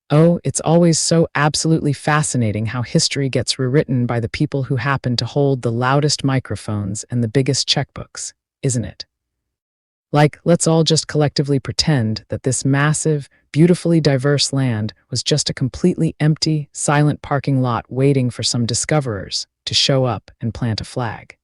Oh, it's always so absolutely fascinating how history gets rewritten by the people who happen to hold the loudest microphones and the biggest checkbooks, isn't it? Like, let's all just collectively pretend that this massive, beautifully diverse land was just a completely empty, silent parking lot waiting for some discoverers to show up and plant a flag.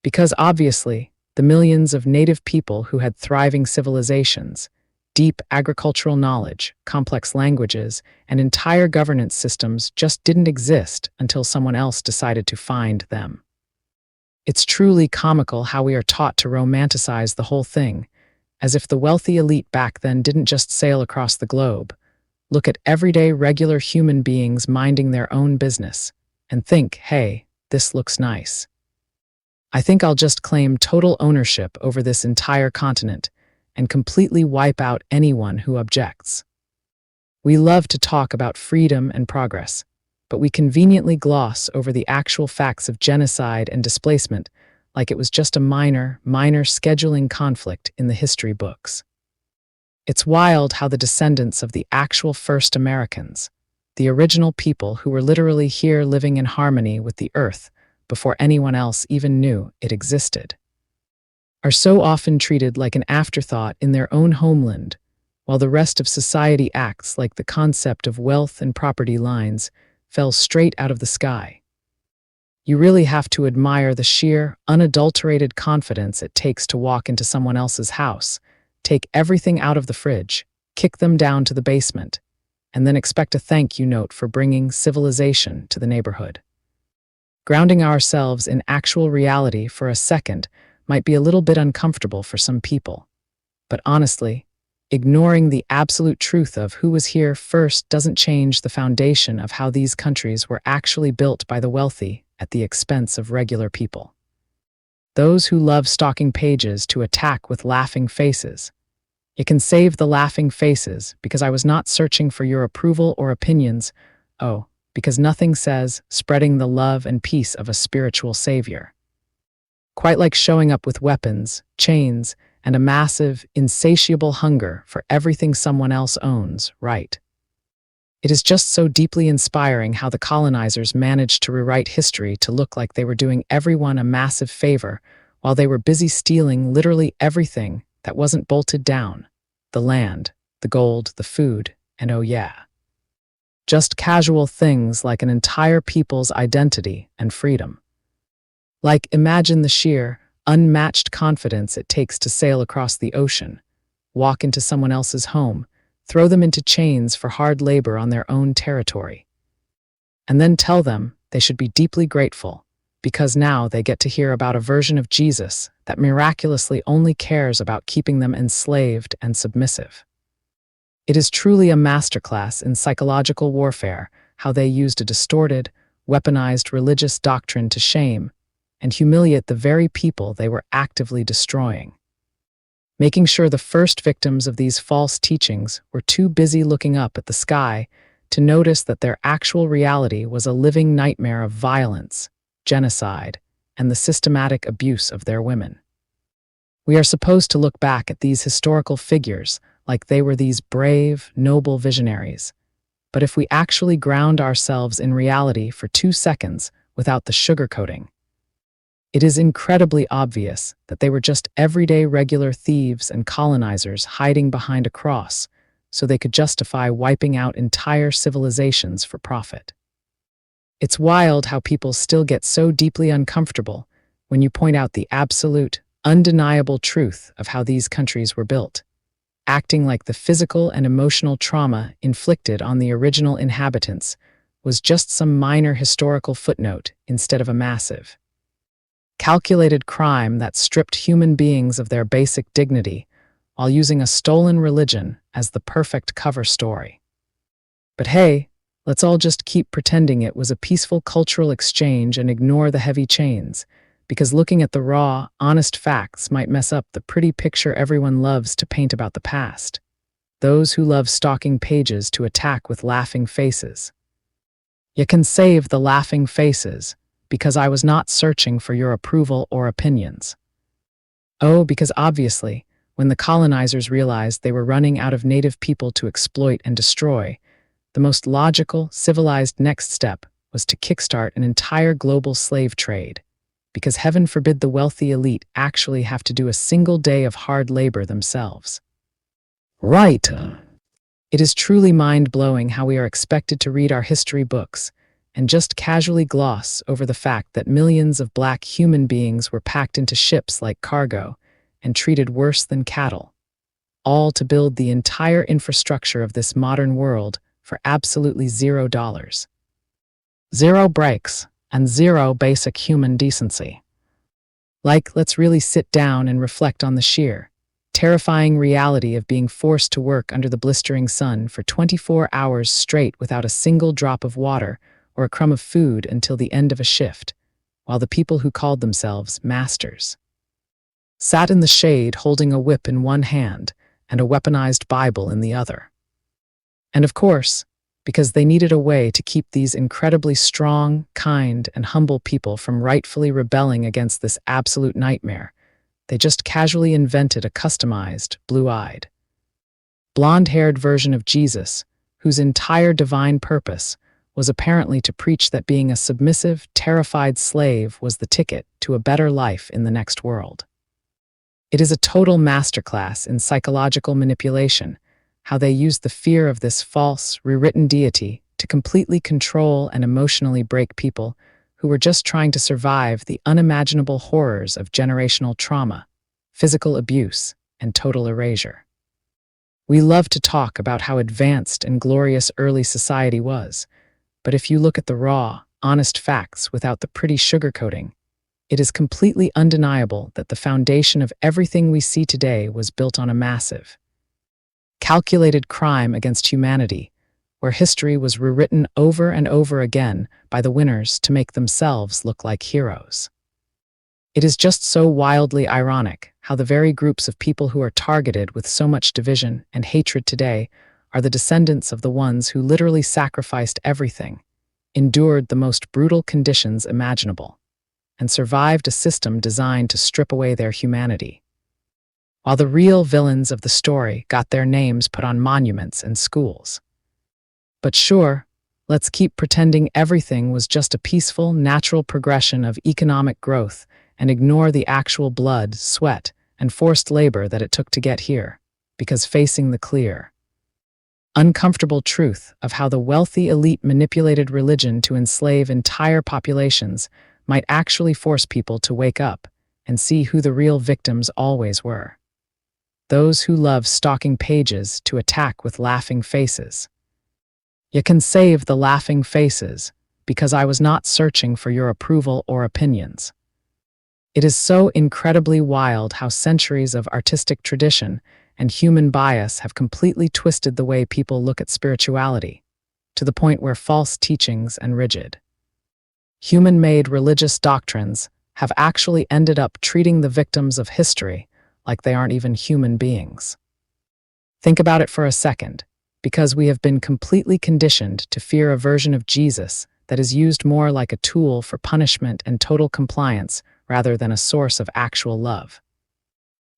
Because obviously, the millions of native people who had thriving civilizations, deep agricultural knowledge, complex languages, and entire governance systems just didn't exist until someone else decided to find them. It's truly comical how we are taught to romanticize the whole thing, as if the wealthy elite back then didn't just sail across the globe, look at everyday regular human beings minding their own business, and think, hey, this looks nice. I think I'll just claim total ownership over this entire continent and completely wipe out anyone who objects. We love to talk about freedom and progress, but we conveniently gloss over the actual facts of genocide and displacement like it was just a minor scheduling conflict in the history books. It's wild how the descendants of the actual first Americans, the original people who were literally here living in harmony with the earth before anyone else even knew it existed, are so often treated like an afterthought in their own homeland, while the rest of society acts like the concept of wealth and property lines fell straight out of the sky. You really have to admire the sheer, unadulterated confidence it takes to walk into someone else's house, take everything out of the fridge, kick them down to the basement, and then expect a thank you note for bringing civilization to the neighborhood. Grounding ourselves in actual reality for a second might be a little bit uncomfortable for some people. But honestly, ignoring the absolute truth of who was here first doesn't change the foundation of how these countries were actually built by the wealthy at the expense of regular people. Those who love stalking pages to attack with laughing faces. You can save the laughing faces because I was not searching for your approval or opinions. Oh, because nothing says spreading the love and peace of a spiritual savior. Quite like showing up with weapons, chains, and a massive, insatiable hunger for everything someone else owns, right? It is just so deeply inspiring how the colonizers managed to rewrite history to look like they were doing everyone a massive favor while they were busy stealing literally everything that wasn't bolted down: the land, the gold, the food, and oh yeah, just casual things like an entire people's identity and freedom. Like, imagine the sheer, unmatched confidence it takes to sail across the ocean, walk into someone else's home, throw them into chains for hard labor on their own territory, and then tell them they should be deeply grateful because now they get to hear about a version of Jesus that miraculously only cares about keeping them enslaved and submissive. It is truly a masterclass in psychological warfare how they used a distorted, weaponized religious doctrine to shame and humiliate the very people they were actively destroying, making sure the first victims of these false teachings were too busy looking up at the sky to notice that their actual reality was a living nightmare of violence, genocide, and the systematic abuse of their women. We are supposed to look back at these historical figures like they were these brave, noble visionaries. But if we actually ground ourselves in reality for 2 seconds without the sugarcoating, it is incredibly obvious that they were just everyday regular thieves and colonizers hiding behind a cross so they could justify wiping out entire civilizations for profit. It's wild how people still get so deeply uncomfortable when you point out the absolute, undeniable truth of how these countries were built, acting like the physical and emotional trauma inflicted on the original inhabitants was just some minor historical footnote instead of a massive, calculated crime that stripped human beings of their basic dignity while using a stolen religion as the perfect cover story. But hey, let's all just keep pretending it was a peaceful cultural exchange and ignore the heavy chains, because looking at the raw, honest facts might mess up the pretty picture everyone loves to paint about the past. Those who love stalking pages to attack with laughing faces. You can save the laughing faces because I was not searching for your approval or opinions. Oh, because obviously, when the colonizers realized they were running out of native people to exploit and destroy, The most logical, civilized next step was to kickstart an entire global slave trade, because heaven forbid the wealthy elite actually have to do a single day of hard labor themselves. Right. It is truly mind-blowing how we are expected to read our history books and just casually gloss over the fact that millions of black human beings were packed into ships like cargo and treated worse than cattle, all to build the entire infrastructure of this modern world for absolutely $0. Zero breaks and zero basic human decency. Let's really sit down and reflect on the sheer, terrifying reality of being forced to work under the blistering sun for 24 hours straight without a single drop of water or a crumb of food until the end of a shift, while the people who called themselves masters sat in the shade holding a whip in one hand and a weaponized Bible in the other. And of course, because they needed a way to keep these incredibly strong, kind, and humble people from rightfully rebelling against this absolute nightmare, they just casually invented a customized, blue-eyed, blonde-haired version of Jesus, whose entire divine purpose was apparently to preach that being a submissive, terrified slave was the ticket to a better life in the next world. It is a total masterclass in psychological manipulation, how they used the fear of this false, rewritten deity to completely control and emotionally break people who were just trying to survive the unimaginable horrors of generational trauma, physical abuse, and total erasure. We love to talk about how advanced and glorious early society was, but if you look at the raw, honest facts without the pretty sugarcoating, it is completely undeniable that the foundation of everything we see today was built on a massive, calculated crime against humanity, where history was rewritten over and over again by the winners to make themselves look like heroes. It is just so wildly ironic how the very groups of people who are targeted with so much division and hatred today are the descendants of the ones who literally sacrificed everything, endured the most brutal conditions imaginable, and survived a system designed to strip away their humanity, while the real villains of the story got their names put on monuments and schools. But sure, let's keep pretending everything was just a peaceful, natural progression of economic growth and ignore the actual blood, sweat, and forced labor that it took to get here, because facing the clear, uncomfortable truth of how the wealthy elite manipulated religion to enslave entire populations might actually force people to wake up and see who the real victims always were. Those who love stalking pages to attack with laughing faces. You can save the laughing faces, because I was not searching for your approval or opinions. It is so incredibly wild how centuries of artistic tradition and human bias have completely twisted the way people look at spirituality, to the point where false teachings and rigid, human-made religious doctrines have actually ended up treating the victims of history like they aren't even human beings. Think about it for a second, because we have been completely conditioned to fear a version of Jesus that is used more like a tool for punishment and total compliance rather than a source of actual love.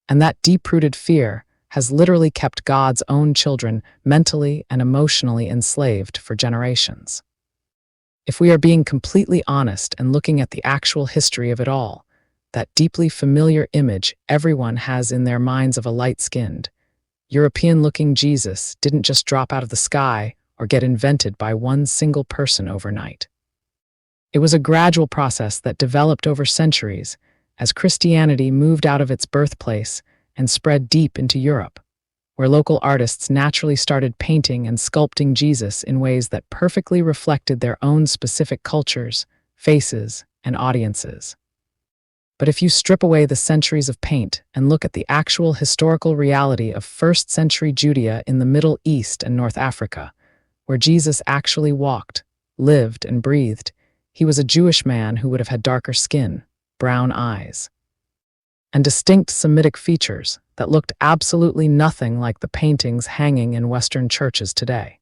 And that deep-rooted fear has literally kept God's own children mentally and emotionally enslaved for generations. If we are being completely honest and looking at the actual history of it all, that deeply familiar image everyone has in their minds of a light-skinned, European-looking Jesus didn't just drop out of the sky or get invented by one single person overnight. It was a gradual process that developed over centuries as Christianity moved out of its birthplace and spread deep into Europe, where local artists naturally started painting and sculpting Jesus in ways that perfectly reflected their own specific cultures, faces, and audiences. But if you strip away the centuries of paint and look at the actual historical reality of first-century Judea in the Middle East and North Africa, where Jesus actually walked, lived, and breathed, he was a Jewish man who would have had darker skin, brown eyes, and distinct Semitic features that looked absolutely nothing like the paintings hanging in Western churches today.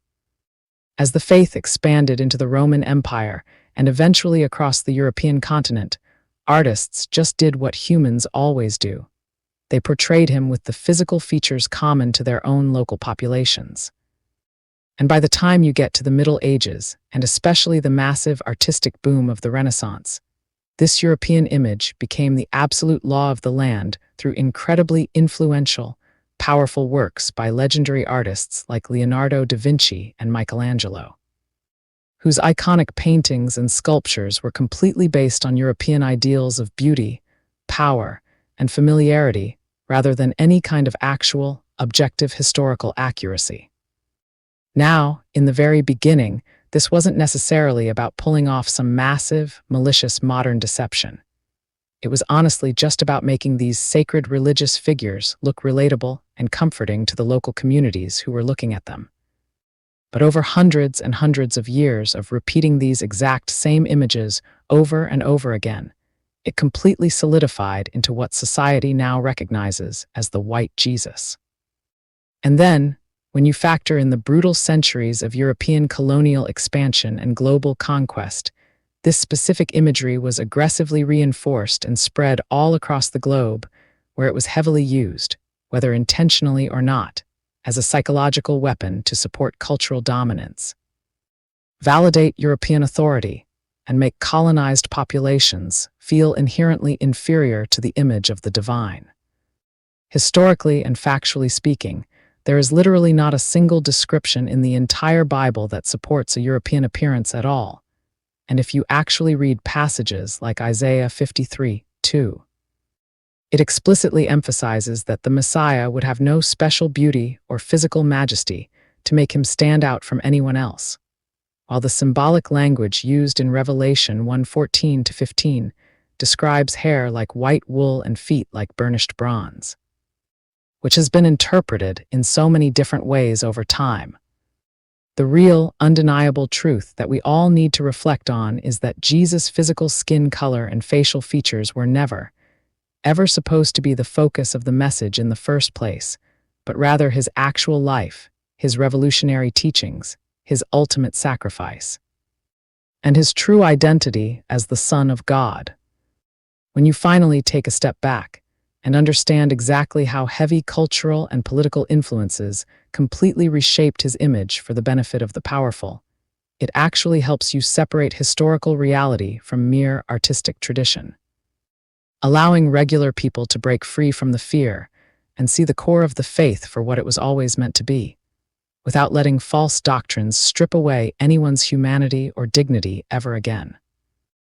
As the faith expanded into the Roman Empire and eventually across the European continent, artists just did what humans always do. They portrayed him with the physical features common to their own local populations. And by the time you get to the Middle Ages, and especially the massive artistic boom of the Renaissance, this European image became the absolute law of the land through incredibly influential, powerful works by legendary artists like Leonardo da Vinci and Michelangelo, whose iconic paintings and sculptures were completely based on European ideals of beauty, power, and familiarity rather than any kind of actual, objective historical accuracy. Now, in the very beginning, this wasn't necessarily about pulling off some massive, malicious modern deception. It was honestly just about making these sacred religious figures look relatable and comforting to the local communities who were looking at them. But over hundreds and hundreds of years of repeating these exact same images over and over again, it completely solidified into what society now recognizes as the white Jesus. And then, when you factor in the brutal centuries of European colonial expansion and global conquest, this specific imagery was aggressively reinforced and spread all across the globe, where it was heavily used, whether intentionally or not, as a psychological weapon to support cultural dominance, validate European authority, and make colonized populations feel inherently inferior to the image of the divine. Historically and factually speaking, there is literally not a single description in the entire Bible that supports a European appearance at all. And if you actually read passages like Isaiah 53:2, it explicitly emphasizes that the Messiah would have no special beauty or physical majesty to make him stand out from anyone else, while the symbolic language used in Revelation 1:14-15 describes hair like white wool and feet like burnished bronze, which has been interpreted in so many different ways over time. The real, undeniable truth that we all need to reflect on is that Jesus' physical skin color and facial features were never, ever supposed to be the focus of the message in the first place, but rather his actual life, his revolutionary teachings, his ultimate sacrifice, and his true identity as the Son of God. When you finally take a step back and understand exactly how heavy cultural and political influences completely reshaped his image for the benefit of the powerful, it actually helps you separate historical reality from mere artistic tradition, allowing regular people to break free from the fear and see the core of the faith for what it was always meant to be, without letting false doctrines strip away anyone's humanity or dignity ever again.